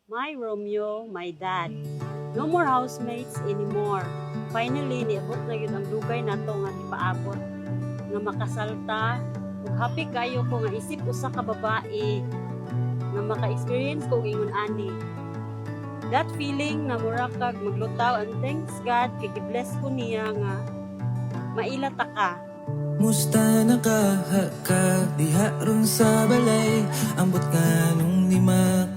My Romeo, my dad. No more housemates anymore. Finally, niabot na yun ang dugay nato nga ipaabot. Nga makasalta, ug happy kayo ko nga isip usa ka babae nga maka-experience ko ingon ani. That feeling na mura kag maglutaw, and thanks God kay gi-bless ko niya nga maila ta ka. Musta nakahaka diha ron sa balay, ambot nga nung 5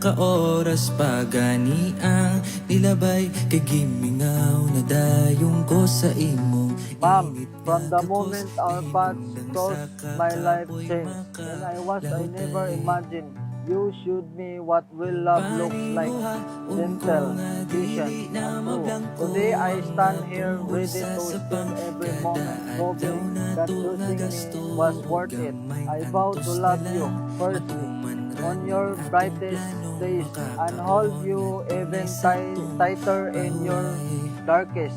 ka oras pa gani ang nilabay, kay gimingaw na dayong ko sa imong. Ma'am, from the moment our paths crossed, my life changed. When I was, I never imagined you showed me what real love looks like. Gentle, patient, and true. Today I stand here ready to spend every moment hoping that losing me was worth it. I vow to love you firstly on your brightest days and hold you even tighter in your darkest.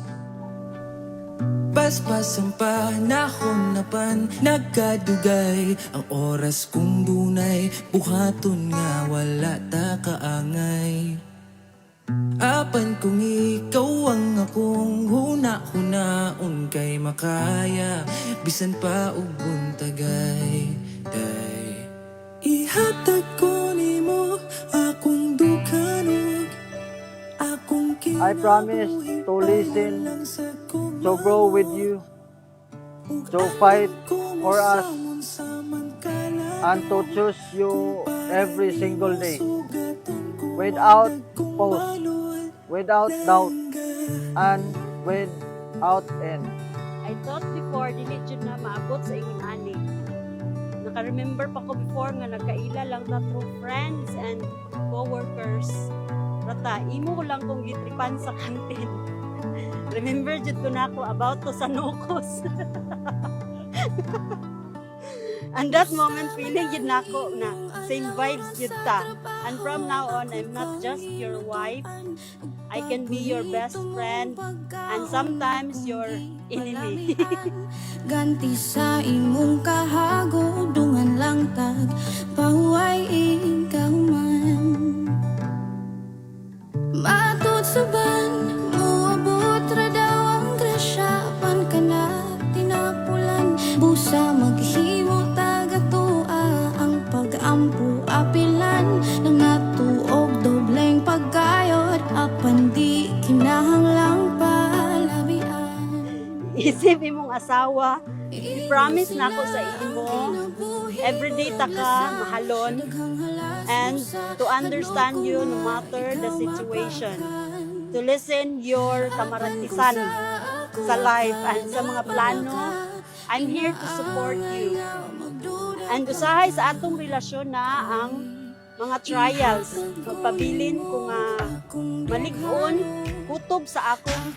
Paspas ang panahon na pan nagkadugay, ang oras kung dunay buhaton nga wala ta kaangay. Apan kung ikaw ang akong huna-hunaon kay makaya, bisan pa ug buntagay day. Ihatag ko nimo akong dukanog, akong I promise to listen, to grow with you, to fight for us, and to choose you every single day, without pause, without doubt, and without end. I thought before dili jud na maabot sa ingon ani. Naka-remember pa ko before nga nagkaila lang ta through friends and co-workers. Rata, imo ko lang kong gitripan sa kantin. Remember jud ko na ako about to sa Nokos. And that moment feeling jud na ako na same vibes jud ta. And from now on, I'm not just your wife. I can be your best friend and sometimes your enemy. Ganti sa imong kahago, dungan lang tag pahuway ikaw man. Matod sa ban, muabot ra daw ang grasya, pan ka na tinapulan. Busa maghimo tagatua ang pag-ampo apilan. Nangatuog dobleng pagkayod, apan di kinahanglang palabian. Isip imong asawa, i-promise na ako sa imo, everyday ta ka mahalon, and to understand you no matter the situation. To listen your kamaratisan sa life and sa mga plano, I'm here to support you. And usahay sa atong relasyon na ang mga trials. Magpabilin ko nga malig-on, kutob sa akong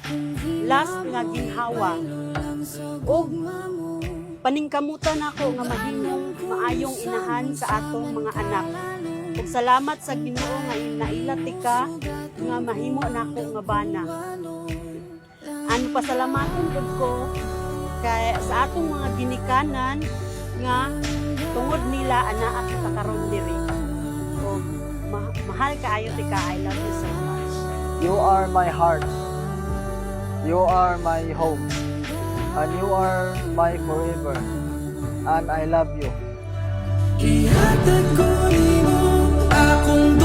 last nga ginhawa. O paningkamutan ako nga mahimong maayong inahan sa atong mga anak. Ug salamat sa Ginoo nga nailati ka nga mahimo nako nga bana. Ano pasalamaton gud ko kay sa atong mga ginikanan nga tungod nila anaa kita karon diri. O mahal kaayo tika, I love you so much. You are my heart, you are my home, and you are my forever, and I love you. Ihatag ko nimo akong